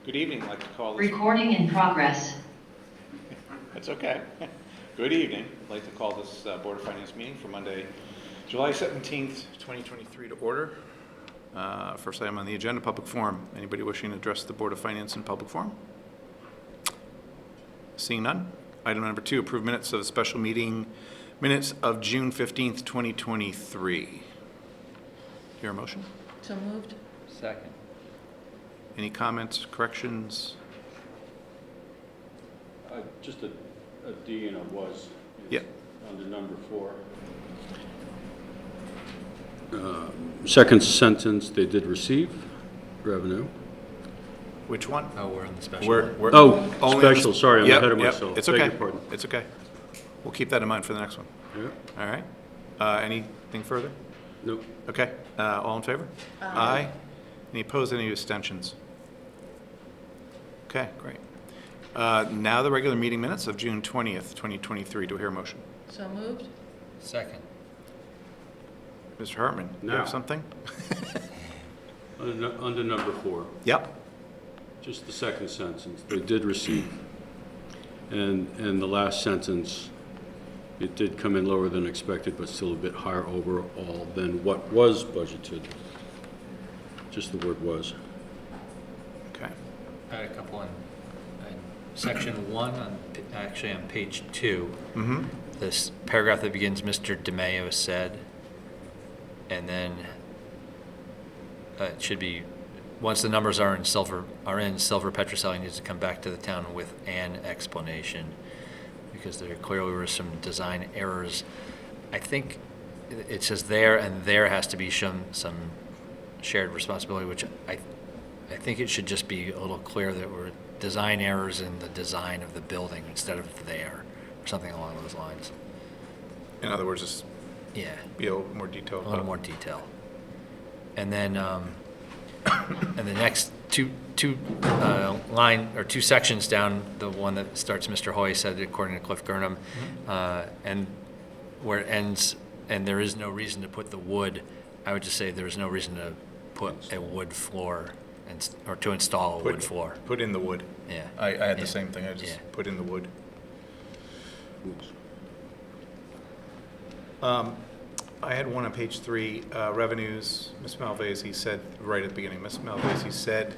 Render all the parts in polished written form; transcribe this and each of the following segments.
Good evening. I'd like to call this... Recording in progress. That's okay. Good evening. I'd like to call this Board of Finance meeting for Monday, July 17th, 2023 to order. First item on the agenda, public forum. Anybody wishing to address the Board of Finance in public forum? Seeing none. Item number 2, approve minutes of the special meeting minutes of June 15th, 2023. Hear a motion? So moved. Second. Any comments, corrections? Just a D and a was. Yep. Under number 4. Second sentence, they did receive revenue. Which one? Oh, we're on the special. We're Oh, only special, on the- sorry, I'm Yep, ahead of yep, myself. It's Beg okay. your pardon. It's okay. We'll keep that in mind for the next one. Yeah, All right. Anything further? nope. Okay. All in favor? Aye. Any opposed, any abstentions? Okay, great. Now the regular meeting minutes of June 20th, 2023. Do I hear a motion? So moved. Second. Mr. Hartman, you Now. have something? Under number 4, Yep. just the second sentence, they did receive. And the last sentence, it did come in lower than expected, but still a bit higher overall than what was budgeted. Just the word was. Okay. I had a couple on section 1, actually on page 2. Mm-hmm. This paragraph that begins, Mr. DeMayo said, and then it should be, once the numbers are in Silver Petrocelli needs to come back to the town with an explanation, because there clearly were some design errors. I think it says there, and there has to be some shared responsibility, which I think it should just be a little clear that we're design errors in the design of the building instead of there, or something along those lines. In other words, just Yeah, be a little more detailed. a little more detail. And then, and the next two sections down, the one that starts, Mr. Hoy said, according to Cliff Gurnham, and where it ends, and there is no reason to put the wood, I would just say there is no reason to put a wood floor or to install a wood floor. Put in the wood. Yeah. I had Yeah. the same thing. I just Yeah. put in the wood. Oops. I had one on page 3, revenues. Ms. Malvesi said, right at the beginning, Ms. Malvesi said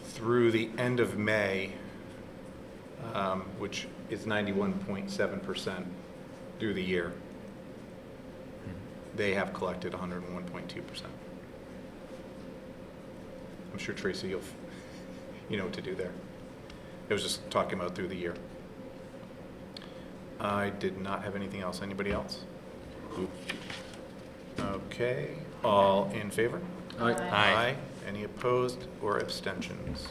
through the end of May, which is 91.7% through the year, they have collected 101.2%. I'm sure, Tracy, you know what to do there. It was just talking about through the year. I did not have anything else. Anybody else? Nope. Okay, all in favor? Aye. Aye. Any opposed or abstentions?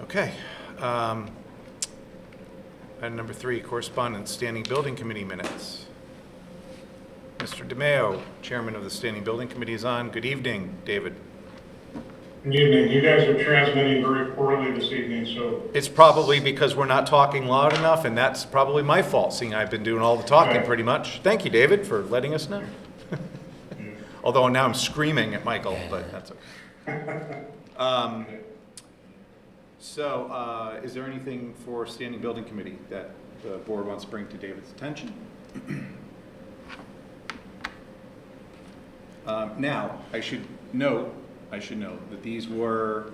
Okay. Item number 3, correspondence, Standing Building Committee minutes. Mr. DeMayo, Chairman of the Standing Building Committee, is on. Good evening, David. Good evening. You guys are transmitting very poorly this evening, so It's probably because we're not talking loud enough, and that's probably my fault, seeing I've been doing all the talking Right. pretty much. Thank you, David, for letting us know. Although now I'm screaming at Michael, but that's okay. So, is there anything for Standing Building Committee that the board wants to bring to David's attention? Now, I should note that these were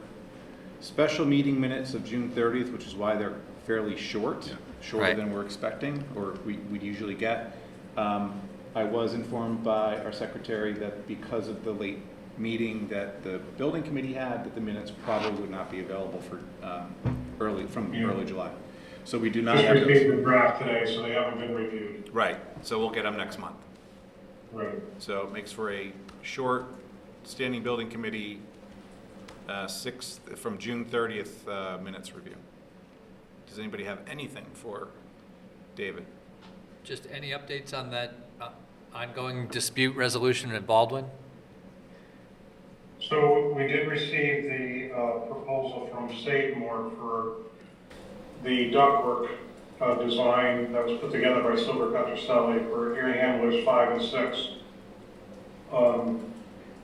special meeting minutes of June 30th, which is why they're fairly shorter Right. than we're expecting, or we'd usually get. I was informed by our secretary that because of the late meeting that the building committee had, that the minutes probably would not be available for early July. So we do not just have received those. the draft today, so they haven't been reviewed. Right, so we'll get them next month. Right. So it makes for a short standing building committee 6th from June 30th minutes review. Does anybody have anything for David? Just any updates on that ongoing dispute resolution in Baldwin? So we did receive the proposal from Satemore for the ductwork design that was put together by Silver Petrocelli for hearing handlers 5 and 6.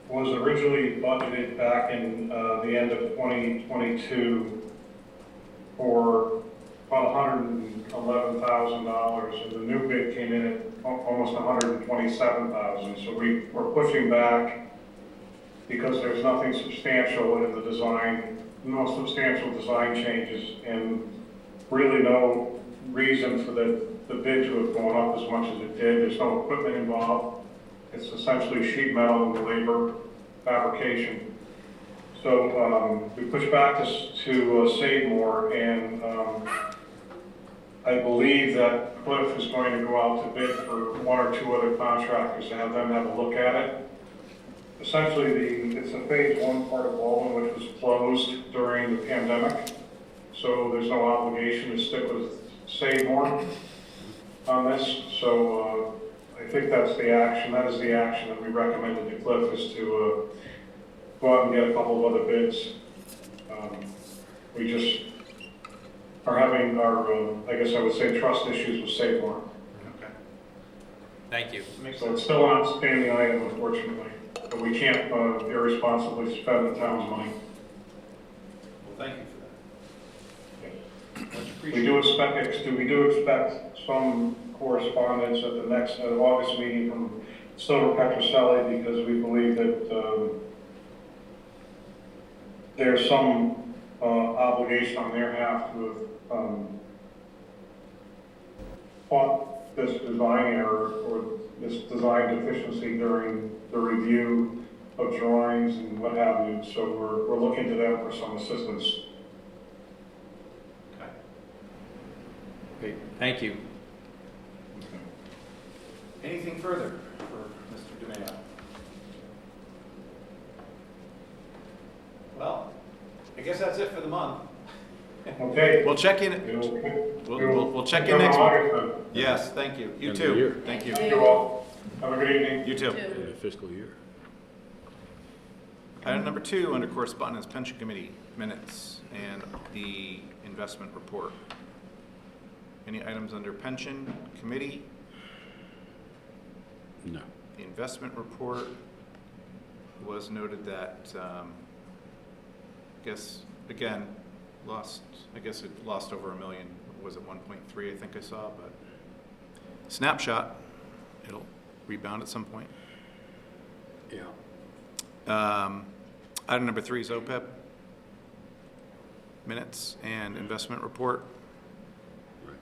was originally budgeted back in the end of 2022 for about $111,000, and the new bid came in at almost $127,000. So we're pushing back because there's nothing substantial in the design, no substantial design changes, and really no reason for the bid to have gone up as much as it did. There's no equipment involved. It's essentially sheet metal and labor fabrication. So we pushed back to save more, and I believe that Cliff is going to go out to bid for one or two other contractors to have them have a look at it. Essentially, it's a phase one part of Walden, which was closed during the pandemic, so there's no obligation to stick with Save More on this. So I think that's the action. That is the action that we recommended to Cliff, is to go out and get a couple of other bids. We just are having our, I guess I would say, trust issues with Save More. Okay. Thank you. So it's still an outstanding item, unfortunately, but we can't irresponsibly spend the town's money. Well, thank you for that. Much We do expect some correspondence at the next August meeting from Silver Petroselli, because we believe that there's some obligation on their half to have caught this design error or this design deficiency during the review of drawings and what have you. So we're looking to them for some assistance. Okay. Great, thank you. Anything further for Mr. DeMayo? Well, I guess that's it for the month. Okay. We'll check in. We'll check in next month. month. Yes, thank you. You End of the too. year. Thank you. Thank you all. Have a good evening. You too. In a fiscal year. Item number 2 under correspondence, pension committee minutes and the investment report. Any items under pension committee? No. The investment report was noted that, I guess, again, it lost over $1 million. Was it 1.3, I think I saw, but snapshot, it'll rebound at some point. Yeah. Item number 3 is OPEB minutes and investment report. Right.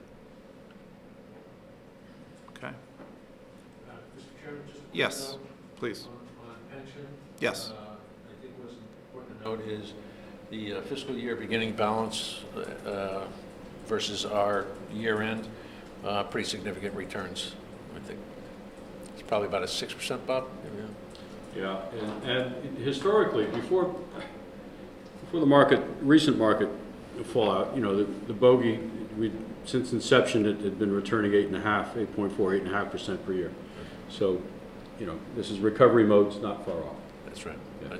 Okay. Mr. Chairman, just a quick Yes, note please. on pension. Yes. I think what's important to note is the fiscal year beginning balance versus our year end, pretty significant returns. I think it's probably about a 6% bump. Yeah, and historically, before the recent market fallout, the bogey, since inception, it had been returning 8.4% per year. So, this is recovery mode, it's not far off. That's right. Yeah.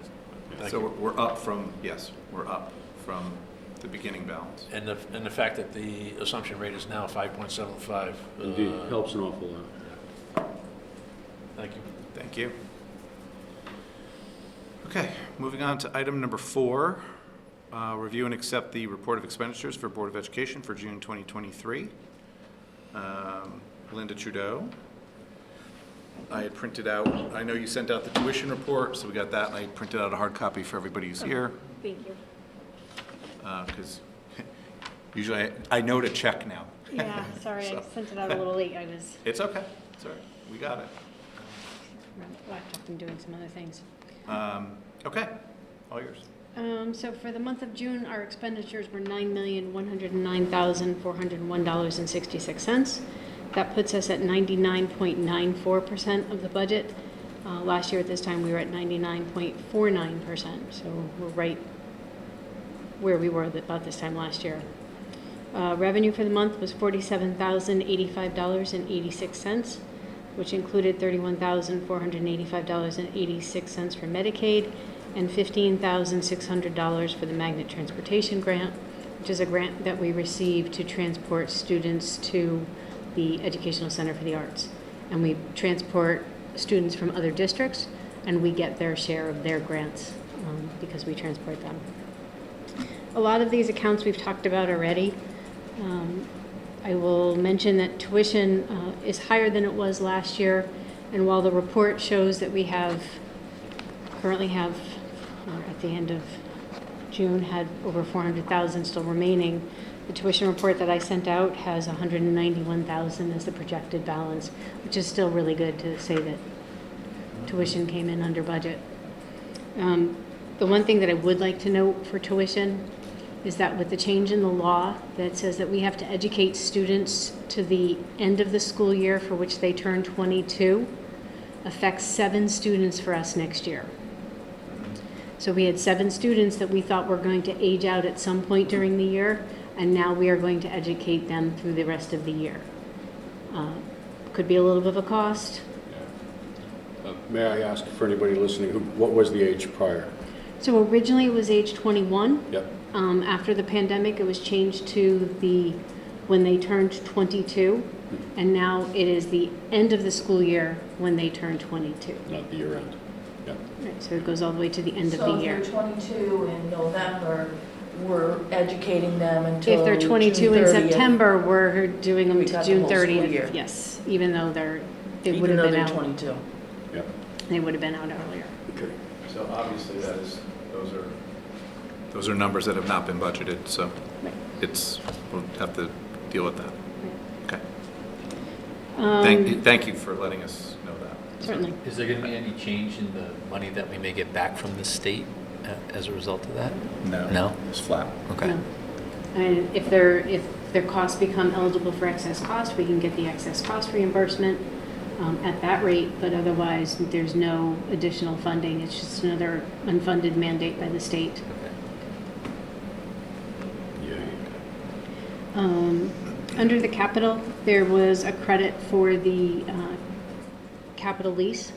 Thank So you. we're up from, yes, we're up from the beginning balance. And the fact that the assumption rate is now 5.75. Indeed, helps an awful lot. Thank you. Thank you. Okay, moving on to item number 4, review and accept the report of expenditures for Board of Education for June 2023. Linda Trudeau. I had printed out, I know you sent out the tuition report, so we got that, and I printed out a hard copy for everybody who's here, Thank you. because usually I know to check now. Yeah, sorry, I So- sent it out a little late. I was It's okay, it's all right, we got it. around the laptop and doing some other things. Okay, all yours. So for the month of June, our expenditures were $9,109,401.66. That puts us at 99.94% of the budget. Last year at this time, we were at 99.49%, so we're right where we were about this time last year. Revenue for the month was $47,085.86, which included $31,485.86 for Medicaid and $15,600 for the Magnet Transportation Grant, which is a grant that we received to transport students to the Educational Center for the Arts. And we transport students from other districts and we get their share of their grants because we transport them. A lot of these accounts we've talked about already. I will mention that tuition is higher than it was last year, and while the report shows that we currently have, at the end of June, had over 400,000 still remaining, the tuition report that I sent out has 191,000 as the projected balance, which is still really good to say that tuition came in under budget. The one thing that I would like to note for tuition is that with the change in the law that says that we have to educate students to the end of the school year for which they turn 22, affects 7 students for us next year. So we had 7 students that we thought were going to age out at some point during the year, and now we are going to educate them through the rest of the year. Could be a little bit of a cost. May I ask for anybody listening, what was the age prior? So originally it was age 21. Yep. After the pandemic, it was changed to when they turned 22, and now it is the end of the school year when they turn 22. Not the year end. Yep. Right, so it goes all the way to the end of the year. So if they're 22 in November, we're educating them until If they're 22 in June 30th, September, we're doing them We to got the June whole school 30th. year. Yes, even though they would even have though been they're out. 22. Yep. They would have been out earlier. Okay. So obviously those are numbers that have not been budgeted, so Right. we'll have to deal with that. Right. Okay. Thank you for letting us know that. Certainly. Is there going to be any change in the money that we may get back from the state as a result of that? No. No? It's flat. Okay. No. And if their costs become eligible for excess cost, we can get the excess cost reimbursement at that rate, but otherwise, there's no additional funding. It's just another unfunded mandate by the state. Yeah. Under the capital, there was a credit for the capital lease.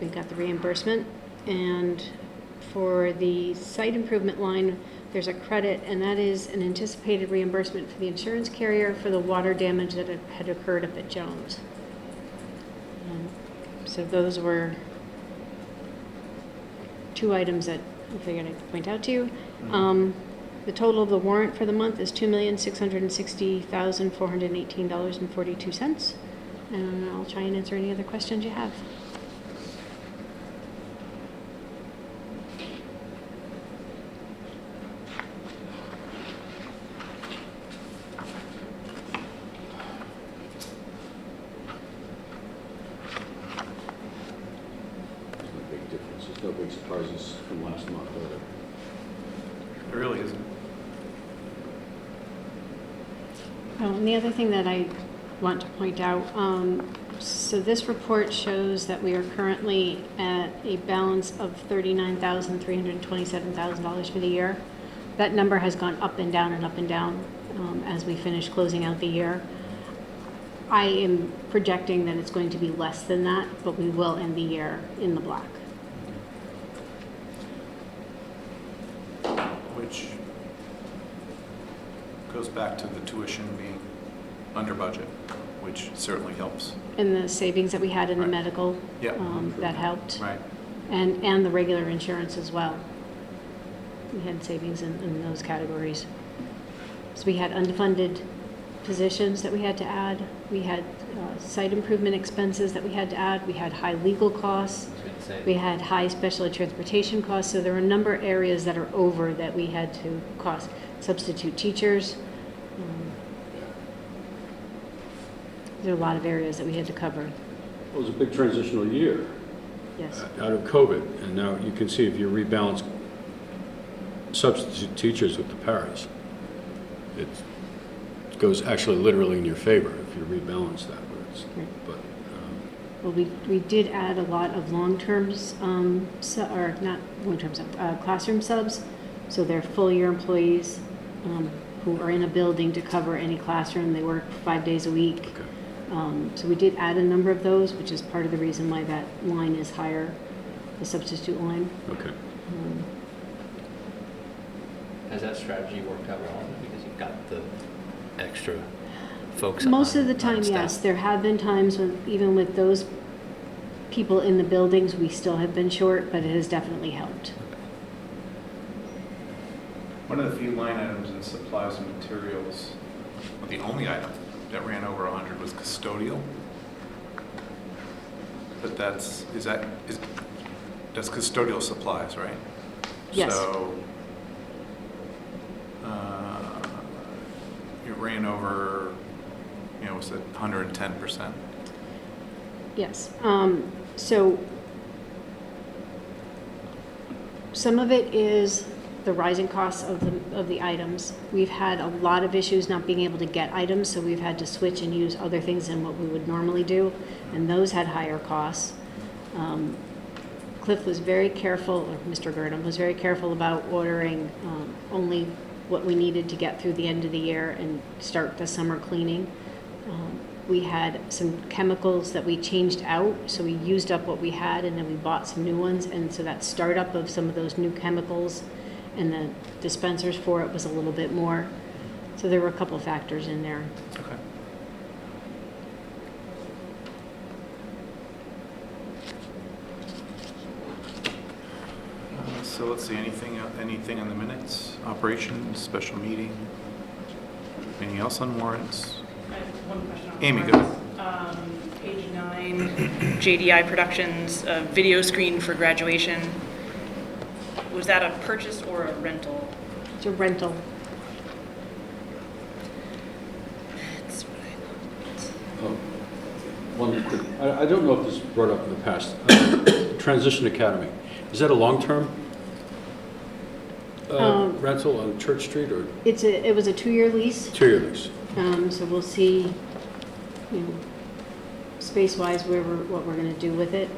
We got the reimbursement. And for the site improvement line, there's a credit, and that is an anticipated reimbursement for the insurance carrier for the water damage that had occurred up at Jones. So those were 2 items that I figured I'd point out to you. The total of the warrant for the month is $2,660,418.42. And I'll try and answer any other questions you have. There's no big difference. There's no big surprises from last month, are there? It really isn't. Oh, and the other thing that I want to point out, so this report shows that we are currently at a balance of $39,327,000 for the year. That number has gone up and down as we finish closing out the year. I am projecting that it's going to be less than that, but we will end the year in the black. Which goes back to the tuition being under budget, which certainly helps. And the savings that we had in the Right. medical, Yep. that helped. Right. And the regular insurance as well. We had savings in those categories. So we had unfunded positions that we had to add. We had site improvement expenses that we had to add. We had high legal costs. We had high special ed transportation costs. So there were a number of areas that are over that we had to cost. Substitute teachers. There are a lot of areas that we had to cover. Well, it was a big transitional year Yes. out of COVID, and now you can see if you rebalance substitute teachers with the paras, it goes actually literally in your favor if you rebalance that. Right. But Well, we did add a lot of long-term, or not long-term classroom subs. So they're full-year employees who are in a building to cover any classroom. They work 5 days a week. okay. So we did add a number of those, which is part of the reason why that line is higher, the substitute line. Okay. Has that strategy worked out well? Because you've got the extra folks on Most of the time, staff. yes. There have been times when, even with those people in the buildings, we still have been short, but it has definitely helped. One of the few line items in supplies and materials, well, the only item that ran over 100 was custodial. But that's custodial supplies, right? Yes. So, it ran over, was it 110%? Yes. So some of it is the rising costs of the items. We've had a lot of issues not being able to get items, so we've had to switch and use other things than what we would normally do, and those had higher costs. Cliff was very careful, or Mr. Gurdon was very careful about ordering only what we needed to get through the end of the year and start the summer cleaning. We had some chemicals that we changed out, so we used up what we had and then we bought some new ones, and so that startup of some of those new chemicals and the dispensers for it was a little bit more. So there were a couple factors in there. Okay. So let's see, anything on the minutes? Operations, special meeting? Anything else on warrants? I have one question on Amy, warrants. go. Page 9, JDI Productions, video screen for graduation. Was that a purchase or a rental? It's a rental. That's what I thought. One quick, I don't know if this was brought up in the past. Transition Academy, is that a long-term rental on Church Street or It was a 2-year lease. 2-year lease? So we'll see, space-wise what we're going to do with it.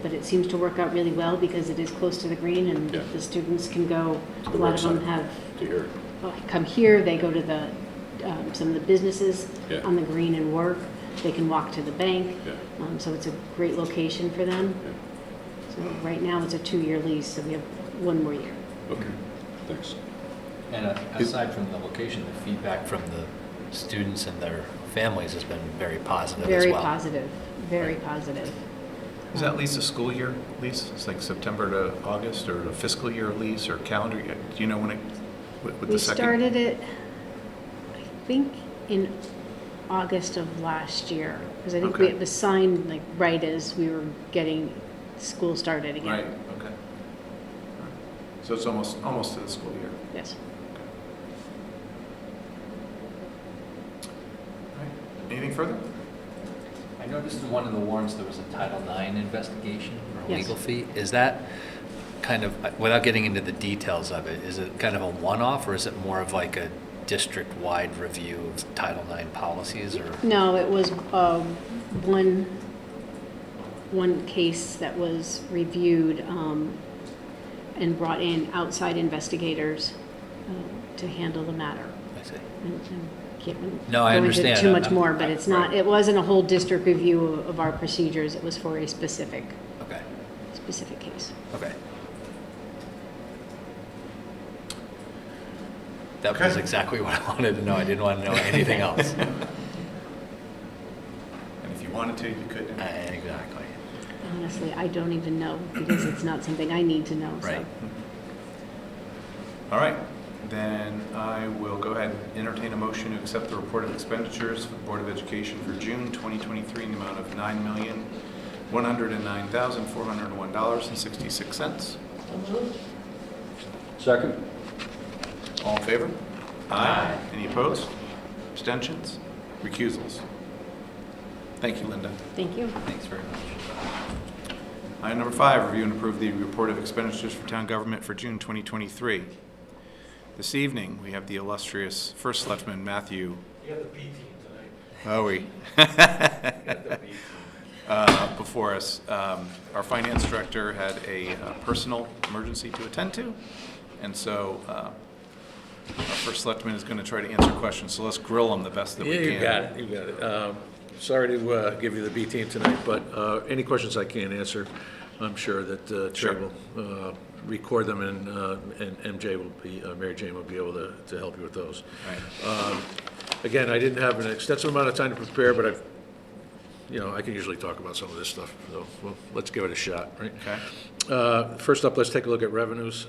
But it seems to work out really well because it is close to the green, and Yeah. the students can go. To A the lot of them website. have To hear. come here. They go to the some of the businesses Yeah. on the green and work. They can walk to the bank. Yeah. So it's a great location for them. Yeah. So right now it's a 2-year lease, so we have 1 more year. Okay, thanks. And aside from the location, the feedback from the students and their families has been very positive as Very well. positive. Very positive. Is that lease a school year lease? It's like September to August, or a fiscal year lease, or calendar year? Do you know when it, with We the second? started it, I think, in August of last year, because I think Okay. it was signed like right as we were getting school started again. Right, okay. So it's almost to the school year. Yes. All right. Anything further? I noticed in one of the warrants there was a Title IX investigation or a Yes. legal fee. Is that kind of, without getting into the details of it, is it kind of a one-off or is it more of like a district-wide review of Title IX policies or? No, it was one case that was reviewed and brought in outside investigators to handle the matter. I see. And can't No, I go into understand. too much I'm- more, but it's not. right. It wasn't a whole district review of our procedures. It was for a specific case. Okay. That was Okay. exactly what I wanted to know. I didn't want to know anything else. And if you wanted to, you could. Exactly. Honestly, I don't even know because it's not something I need to know. So. Right. All right, then I will go ahead and entertain a motion to accept the report of expenditures for the Board of Education for June 2023 in the amount of $9,109,401.66. Second? All in favor? Aye. Any opposed? Abstentions? Recusals? Thank you, Linda. Thank you. Thanks very much. Item number 5, review and approve the report of expenditures for town government for June 2023. This evening, we have the illustrious First Selectman Matthew. You got the B team tonight. Oh, we. Before us. Our finance director had a personal emergency to attend to, and so our First Selectman is going to try to answer questions, so let's grill him the best that we can. Yeah, you got it, you got it. Sorry to give you the B team tonight, but any questions I can't answer, I'm sure that Trey Sure. will record them and MJ will be, Mary Jane will be able to help you with those. Right. Again, I didn't have an extensive amount of time to prepare, but I've you know, I can usually talk about some of this stuff, so, well, let's give it a shot, right? Okay. First up, let's take a look at revenues.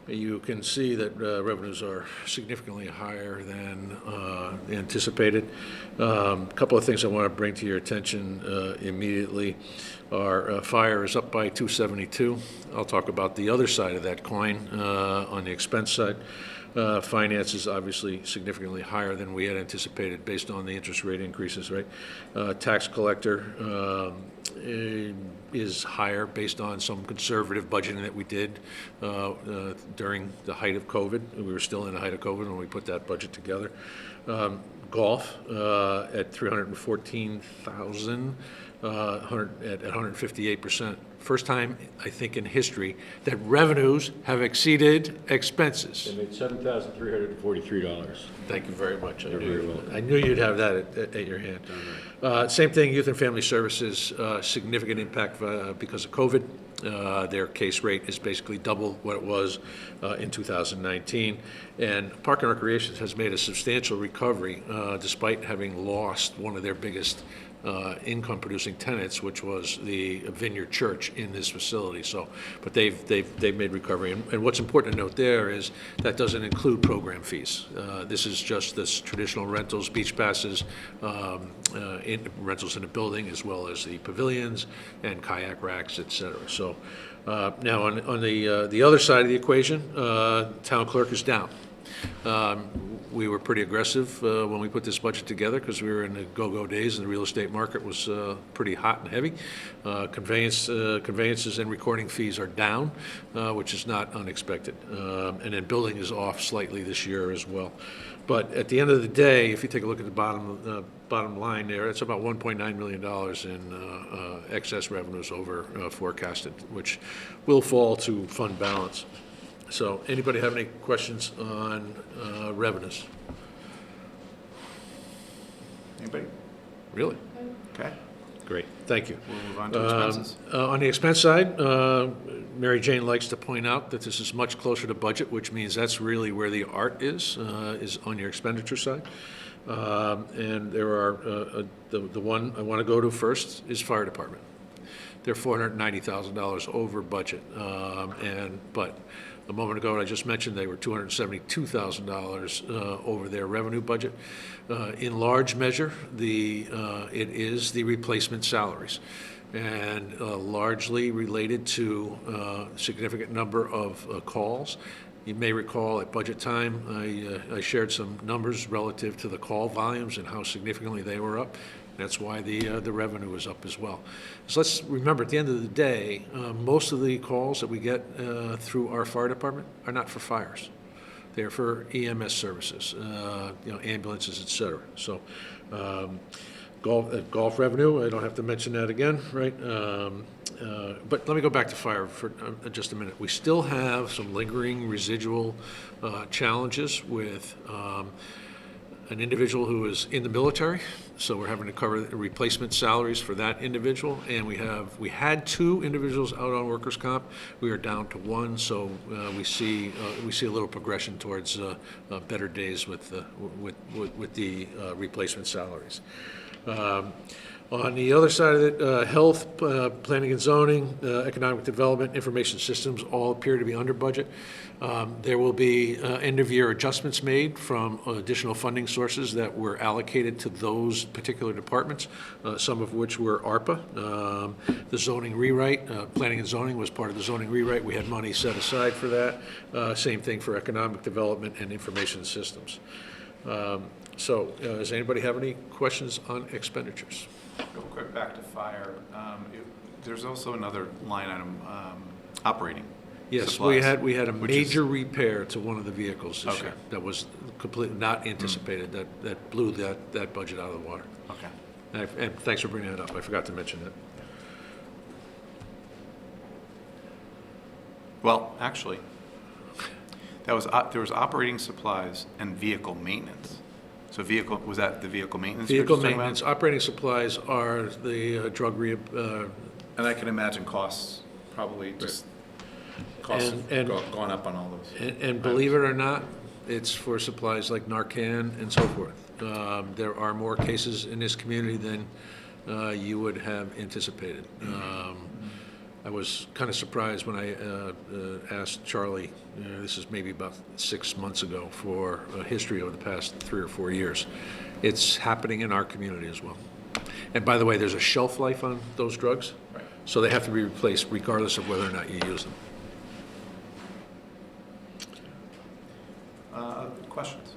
You can see that revenues are significantly higher than anticipated. A couple of things I want to bring to your attention immediately are fire is up by 272. I'll talk about the other side of that coin on the expense side. Finance is obviously significantly higher than we had anticipated based on the interest rate increases, right? Tax collector is higher based on some conservative budgeting that we did during the height of COVID. We were still in the height of COVID when we put that budget together. Golf at 314,000, at 158%. First time, I think, in history that revenues have exceeded expenses. They made $7,343. Thank you very much. very welcome. I knew you'd have that at your hand. Same thing, Youth and Family Services, significant impact because of COVID. Their case rate is basically double what it was in 2019. And Park and Recreation has made a substantial recovery despite having lost one of their biggest income-producing tenants, which was the Vineyard Church in this facility. So, but they've made recovery. And what's important to note there is that doesn't include program fees. This is just this traditional rentals, beach passes, rentals in the building, as well as the pavilions and kayak racks, et cetera. So now on the other side of the equation, town clerk is down. We were pretty aggressive when we put this budget together because we were in the go-go days and the real estate market was pretty hot and heavy. Conveyances and recording fees are down, which is not unexpected. And then building is off slightly this year as well. But at the end of the day, if you take a look at the bottom line there, it's about $1.9 million in excess revenues over forecasted, which will fall to fund balance. So anybody have any questions on revenues? Anybody? Really? Okay. Great, thank you. We'll move on to expenses. On the expense side, Mary Jane likes to point out that this is much closer to budget, which means that's really where the art is on your expenditure side. And there are, the one I want to go to first is fire department. They're $490,000 over budget, but a moment ago, I just mentioned they were $272,000 over their revenue budget. In large measure, it is the replacement salaries, and largely related to a significant number of calls. You may recall at budget time, I shared some numbers relative to the call volumes and how significantly they were up. That's why the revenue is up as well. So let's remember, at the end of the day, most of the calls that we get through our fire department are not for fires. They're for EMS services, ambulances, et cetera. So golf revenue, I don't have to mention that again, right? But let me go back to fire for just a minute. We still have some lingering residual challenges with an individual who is in the military, so we're having to cover the replacement salaries for that individual, and we had 2 individuals out on workers' comp. We are down to 1, so we see a little progression towards better days with the replacement salaries. On the other side of it, health, planning and zoning, economic development, information systems all appear to be under budget. There will be end-of-year adjustments made from additional funding sources that were allocated to those particular departments, some of which were ARPA. The zoning rewrite, planning and zoning was part of the zoning rewrite. We had money set aside for that. Same thing for economic development and information systems. So does anybody have any questions on expenditures? Real quick, back to fire. There's also another line item, operating. Yes, supplies, we had a which is- major repair to one of the vehicles this Okay. year that was completely not anticipated, that blew that budget out of the water. Okay. And thanks for bringing that up. I forgot to mention that. Well, actually, there was operating supplies and vehicle maintenance. So was that the vehicle maintenance? you're Vehicle just talking about? maintenance, operating supplies are the drug And I can imagine costs, probably just costs And- have gone up on all those. and believe it or not, it's for supplies like Narcan and so forth. There are more cases in this community than you would have anticipated. I was kind of surprised when I asked Charlie, this is maybe about 6 months ago, for a history over the past 3 or 4 years. It's happening in our community as well. And by the way, there's a shelf life on those drugs, so they have to be replaced regardless of whether or not you use them. Questions?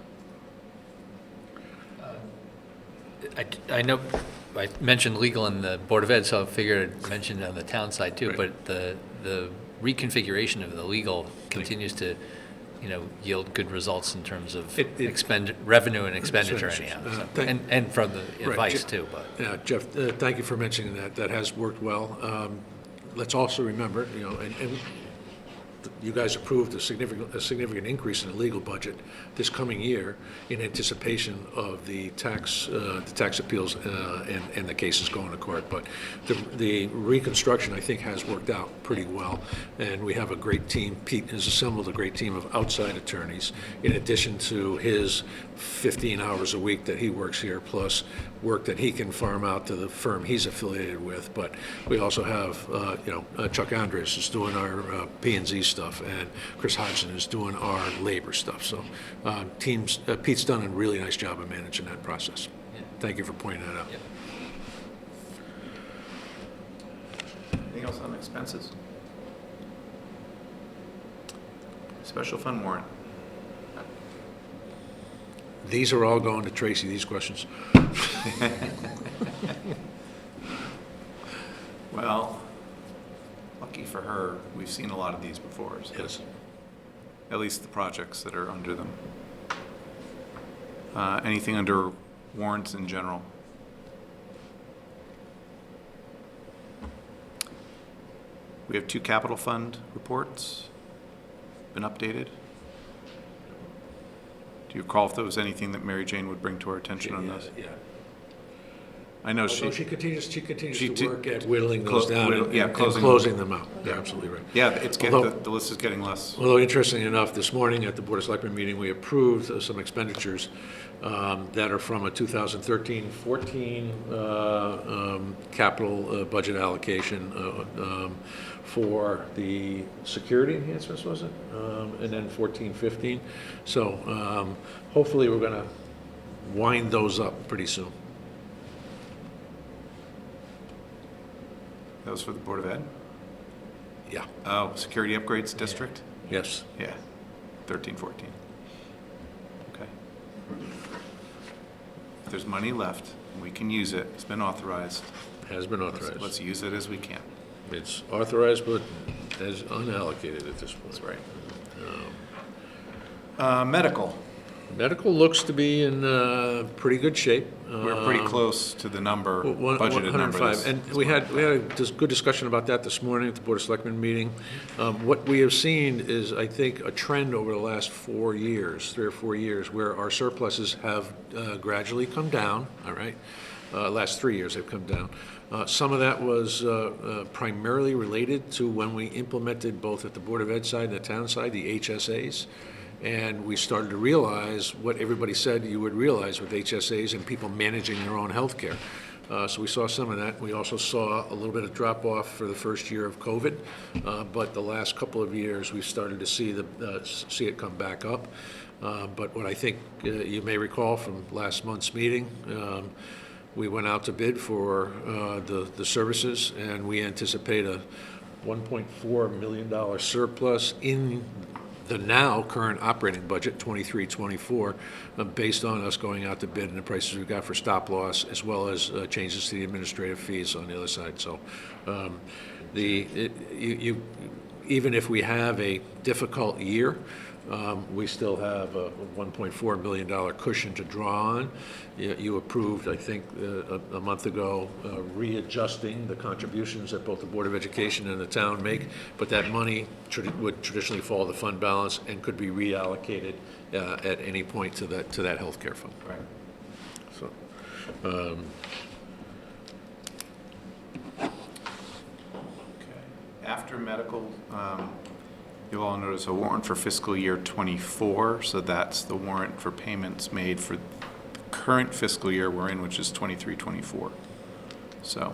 I know, I mentioned legal in the Board of Ed, so I figured I'd mention it on the town side too, Right. but the reconfiguration of the legal continues to, yield good results in terms of revenue and expenditure anyhow. Expenditures. So, and from the Right, advice Jeff- too, but. Yeah, Jeff, thank you for mentioning that. That has worked well. Let's also remember, and you guys approved a significant increase in the legal budget this coming year in anticipation of the tax appeals and the cases going to court. But the reconstruction, I think, has worked out pretty well, and we have a great team. Pete has assembled a great team of outside attorneys, in addition to his 15 hours a week that he works here, plus work that he can farm out to the firm he's affiliated with. But we also have, Chuck Andres is doing our P&Z stuff, and Chris Hodgson is doing our labor stuff. So Pete's done a really nice job of managing that process. Yeah. Thank you for pointing that out. Yep. Anything else on expenses? Special fund warrant. These are all going to Tracy, these questions. Well, lucky for her, we've seen a lot of these before. So Yes. at least the projects that are under them. Anything under warrants in general? We have 2 capital fund reports, been updated. Do you recall if there was anything that Mary Jane would bring to our attention on those? Yeah. I know Although she, she continues she to work at whittling clo- those down whittle- and yeah, and closing them. closing them out. You're absolutely right. yeah, it's getting, Although- the list is getting less. Although interestingly enough, this morning at the Board of Selectmen meeting, we approved some expenditures that are from a 2013-14 capital budget allocation for the security enhancements, was it? And then 14-15. So hopefully we're going to wind those up pretty soon. That was for the Board of Ed? Yeah. Oh, Security Upgrades District? Yes. Yeah, 13, 14. Okay. If there's money left, we can use it. It's been authorized. Has been authorized. Let's use it as we can. It's authorized, but as unallocated at this point. That's right. Medical. Medical looks to be in pretty good shape. We're pretty close to the number, One- budgeted number. 105. And we had a good discussion about that this morning at the Board of Selectmen meeting. What we have seen is, I think, a trend over the last 4 years, 3 or 4 years, where our surpluses have gradually come down, all right? Last 3 years, they've come down. Some of that was primarily related to when we implemented, both at the Board of Ed side and the town side, the HSAs. And we started to realize what everybody said you would realize with HSAs and people managing their own health care. So we saw some of that. We also saw a little bit of drop-off for the first year of COVID. But the last couple of years, we've started to see it come back up. But what I think you may recall from last month's meeting, we went out to bid for the services, and we anticipate a $1.4 million surplus in the now current operating budget, 23-24, based on us going out to bid and the prices we got for stop loss, as well as changes to the administrative fees on the other side. So even if we have a difficult year, we still have a $1.4 million cushion to draw on. You approved, I think, a month ago, readjusting the contributions that both the Board of Education and the town make, but that money would traditionally fall to fund balance and could be reallocated at any point to that healthcare fund. Right. So, Okay. After medical, you'll all notice a warrant for fiscal year '24, so that's the warrant for payments made for current fiscal year we're in, which is 23-24. So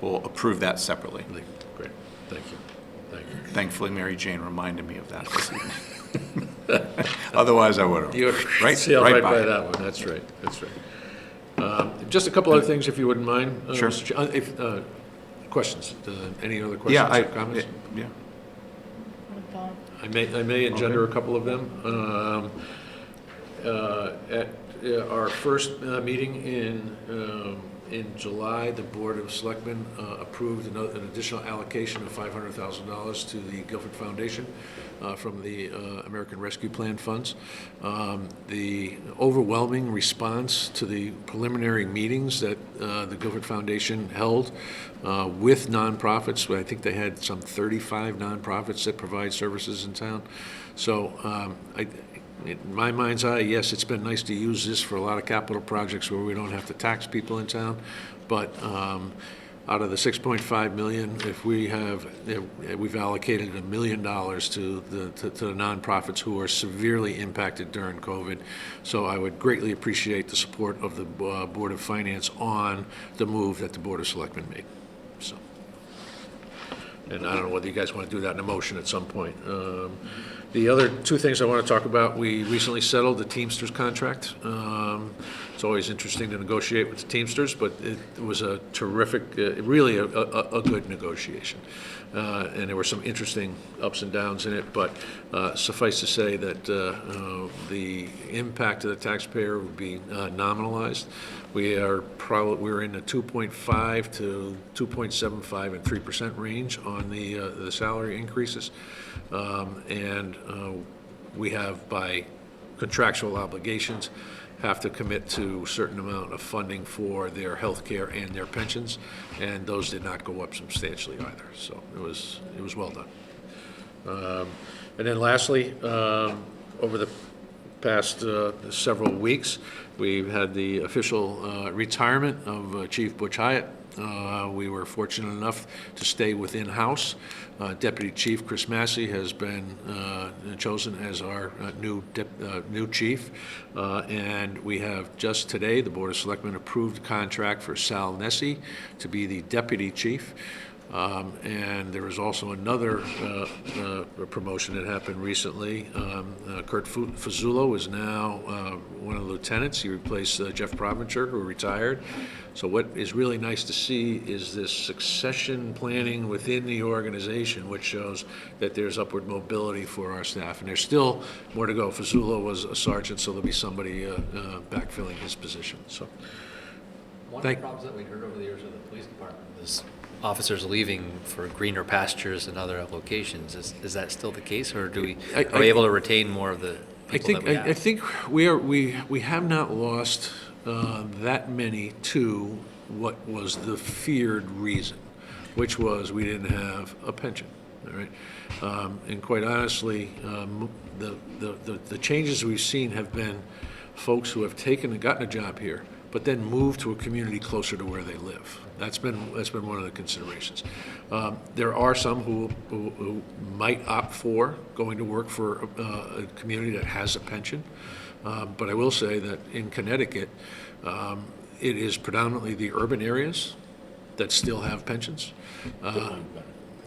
we'll approve that separately. Great, thank you, thank you. Thankfully, Mary Jane reminded me of that this evening. Otherwise, I would have. You sailed right by that one, that's right, that's right. Just a couple other things, if you wouldn't mind. Sure. Mr. Chair. Any other questions Yeah, or comments? yeah. I may engender a couple of them. At our first meeting in July, the Board of Selectmen approved an additional allocation of $500,000 to the Guilford Foundation from the American Rescue Plan funds. The overwhelming response to the preliminary meetings that the Guilford Foundation held with nonprofits, I think they had some 35 nonprofits that provide services in town. So in my mind's eye, yes, it's been nice to use this for a lot of capital projects where we don't have to tax people in town, but out of the $6.5 million, if we've allocated $1 million to the nonprofits who are severely impacted during COVID. So I would greatly appreciate the support of the Board of Finance on the move that the Board of Selectmen made. So, and I don't know whether you guys want to do that in a motion at some point. The other two things I want to talk about, we recently settled the Teamsters contract. It's always interesting to negotiate with the Teamsters, but it was a terrific, really a good negotiation. And there were some interesting ups and downs in it, but suffice to say that the impact to the taxpayer would be nominalized. We're in the 2.5 to 2.75 and 3% range on the salary increases. And we have, by contractual obligations, have to commit to a certain amount of funding for their health care and their pensions, and those did not go up substantially either. So it was well done. And then lastly, over the past several weeks, we've had the official retirement of Chief Butch Hyatt. We were fortunate enough to stay within house. Deputy Chief Chris Massey has been chosen as our new chief. And we have just today, the Board of Selectmen approved a contract for Sal Nessie to be the deputy chief. And there was also another promotion that happened recently. Kurt Fazzulo is now one of the lieutenants. He replaced Jeff Provencher, who retired. So what is really nice to see is this succession planning within the organization, which shows that there's upward mobility for our staff. And there's still more to go. Fazzulo was a sergeant, so there'll be somebody backfilling his position. So, One of the problems that we heard over the years with the police department is officers leaving for greener pastures and other locations. Is that still the case, or are we able to retain more of the people that we have? I think we have not lost that many to what was the feared reason, which was we didn't have a pension. All right, and quite honestly, the changes we've seen have been folks who have taken and gotten a job here, but then moved to a community closer to where they live. That's been one of the considerations. There are some who might opt for going to work for a community that has a pension, but I will say that in Connecticut, it is predominantly the urban areas that still have pensions.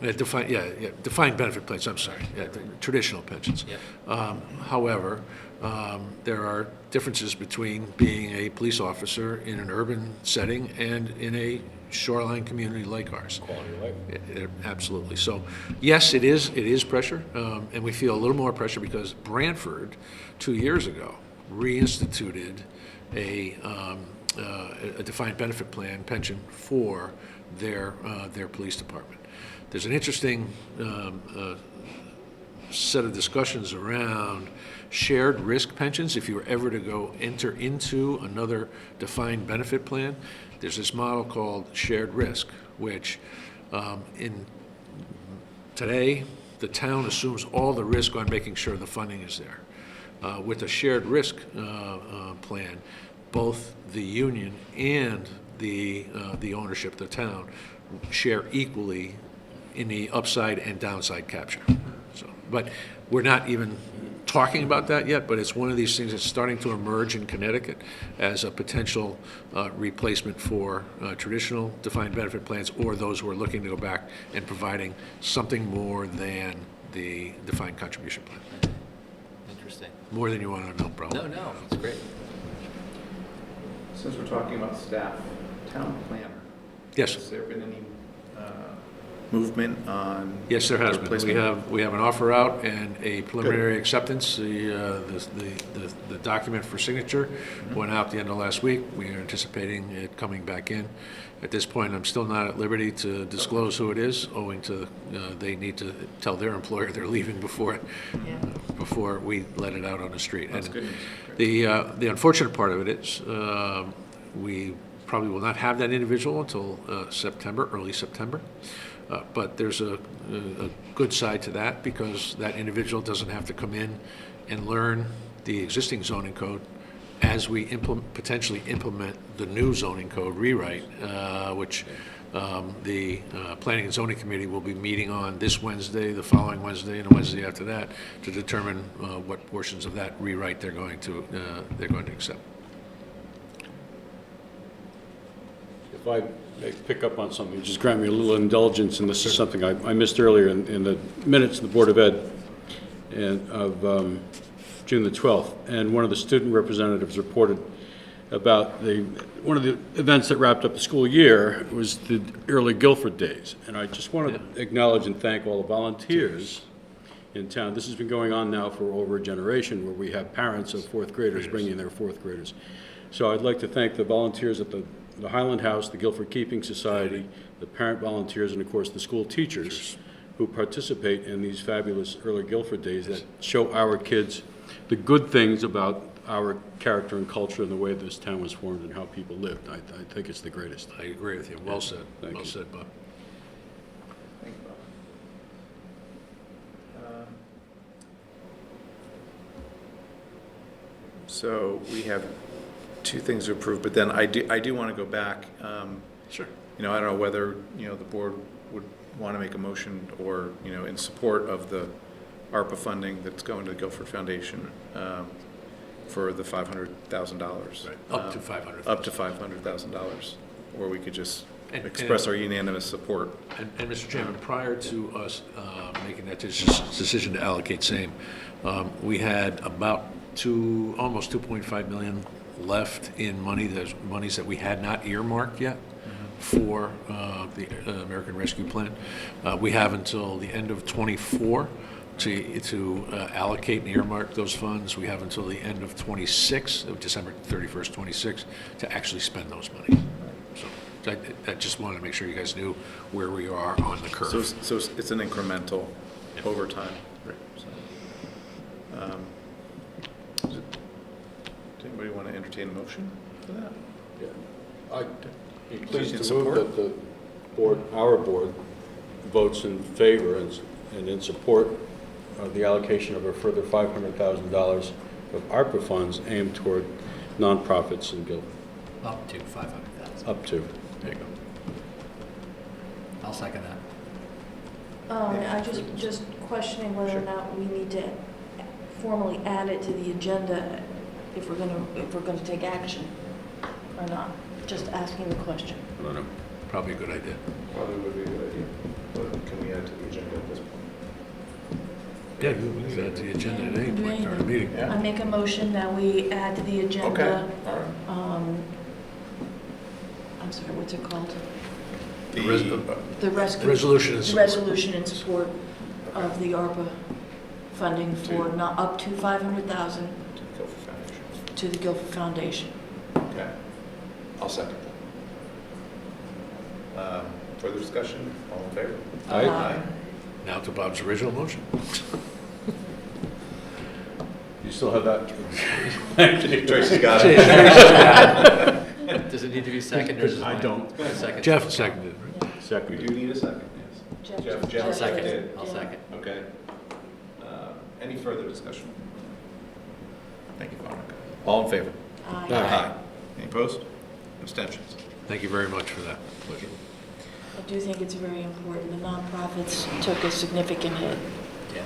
Defined benefit plans, I'm sorry, traditional pensions. Yeah. However, there are differences between being a police officer in an urban setting and in a shoreline community like ours. Quality of life. Absolutely. So, yes, it is pressure, and we feel a little more pressure because Brantford, 2 years ago, reinstituted a defined benefit plan pension for their police department. There's an interesting set of discussions around shared risk pensions. If you were ever to enter into another defined benefit plan, there's this model called shared risk, which today the town assumes all the risk on making sure the funding is there. With a shared risk plan, both the union and the ownership, the town, share equally in the upside and downside capture. So, but we're not even talking about that yet, but it's one of these things that's starting to emerge in Connecticut as a potential replacement for traditional defined benefit plans, or those who are looking to go back and providing something more than the defined contribution plan. Interesting. More than you want to know, probably. No, it's great. Since we're talking about staff, town planner. Yes. Has there been any movement on? Yes, there has been. replacement? We have an offer out and a preliminary acceptance. The document for signature went out the end of last week. We are anticipating it coming back in. At this point, I'm still not at liberty to disclose who it is, owing to, they need to tell their employer they're leaving before we let it out on the street. That's And good news. the unfortunate part of it is, we probably will not have that individual until September, early September. But there's a good side to that, because that individual doesn't have to come in and learn the existing zoning code as we potentially implement the new zoning code rewrite, which the Planning and Zoning Committee will be meeting on this Wednesday, the following Wednesday, and the Wednesday after that, to determine what portions of that rewrite they're going to accept. If I may pick up on something, just grant me a little indulgence, and this is something I missed earlier in the minutes of the Board of Ed and of June the 12th, and one of the student representatives reported about one of the events that wrapped up the school year was the early Guilford Days. And I just want to acknowledge and thank all the volunteers in town. This has been going on now for over a generation, where we have parents of fourth graders bringing their fourth graders. So I'd like to thank the volunteers at the Highland House, the Guilford Keeping Society, the parent volunteers, and of course the school teachers who participate in these fabulous early Guilford Days that show our kids the good things about our character and culture and the way this town was formed and how people lived. I think it's the greatest. I agree with you. Well said. Thank Well you. said, Bob. Thank you, Bob. So we have two things to approve, but then I do want to go back. Sure. You know, I don't know whether, you know, the board would want to make a motion or, you know, in support of the ARPA funding that's going to the Guilford Foundation for the $500,000. Right. Up to $500,000. Up to $500,000, or we could just And- express our unanimous support. And Mr. Chairman, prior to us making that decision to allocate same, we had about almost 2.5 million left in monies that we had not earmarked yet for the American Rescue Plan. We have until the end of '24 to allocate and earmark those funds. We have until the end of '26, December 31st, '26, to actually spend those monies. So I just wanted to make sure you guys knew where we are on the curve. So it's an incremental over time. Right. Does anybody want to entertain a motion for that? I'd be Please, pleased in to support? move that the board, our board, votes in favor and in support of the allocation of a further $500,000 of ARPA funds aimed toward nonprofits in Guilford. Up to 500,000. Up to. There you go. I'll second that. I just questioning whether or not we need to formally add it to the agenda if we're gonna take action or not. Just asking the question. I don't know. Probably a good idea. Probably would be a good idea. But can we add to the agenda at this point? Yeah, we can add to the agenda at any point during the meeting. Yeah. I make a motion that we add to the agenda. Okay. All right. I'm sorry, what's it called? The The rescue. Resolution in The support. resolution in support of the ARPA funding for not up to 500,000 Guilford Foundation. to the Guilford Foundation. Okay. I'll second that. Further discussion? All in favor? Aye. Now to Bob's original motion. You still have that? Tracy's got it. Does it need to be second or is it? I don't. Second. Jeff seconded, right? We Second. do need a second, yes. Jeff I'll second seconded. it. I'll second. Okay. Any further discussion? Thank you, Veronica. All in favor? Aye. Any opposed? Abstentions? Thank you very much for that. I do think it's very important. The nonprofits took a significant hit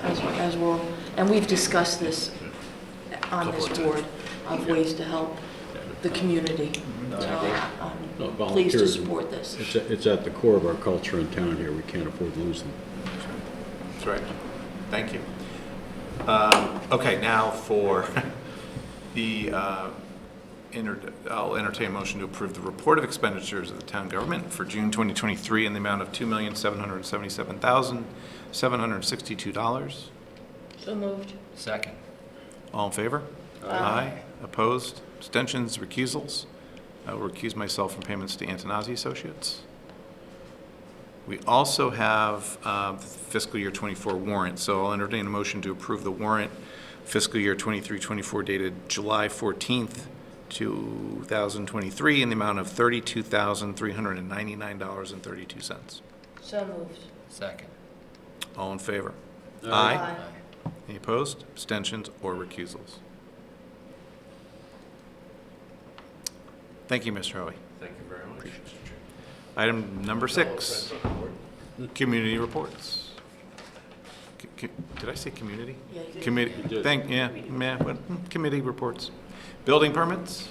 as we're, and we've discussed this on this board, of ways to help the community. So No, I'm pleased to volunteerism. support this. It's at the core of our culture in town here. We can't afford to lose them. That's right. Thank you. Okay, now for the, I'll entertain a motion to approve the report of expenditures of the town government for June 2023 in the amount of $2,777,762. So moved. Second. All in favor? Aye. Opposed? Abstentions? Recusals? I will recuse myself from payments to Antonazzi Associates. We also have the fiscal year 24 warrant, so I'll entertain a motion to approve the warrant fiscal year 23-24 dated July 14th, 2023 in the amount of $32,399.32. So moved. Second. All in favor? Aye. Any opposed? Abstentions or recusals? Thank you, Mr. Hoey. Thank you very much. Item number 6, community reports. Did I say community? Yeah, you did. Committee, committee reports. Building permits,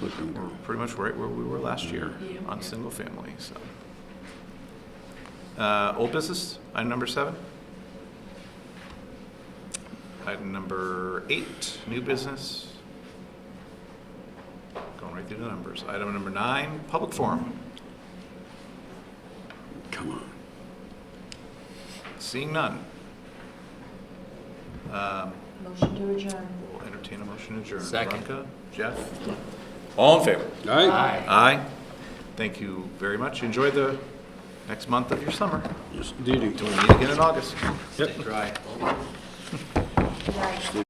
Looking we're pretty much right where we were last year Yeah. on single family, so. Old business, item number 7. Item number 8, new business. Going right through the numbers. Item number 9, public forum. Come on. Seeing none. Motion to adjourn. We'll entertain a motion to adjourn. Second. Veronica, Jeff? All in favor? All right? Aye. Aye. Thank you very much. Enjoy the next month of your summer. Yes, indeed. We'll meet again in August. Yep. Dry. Right.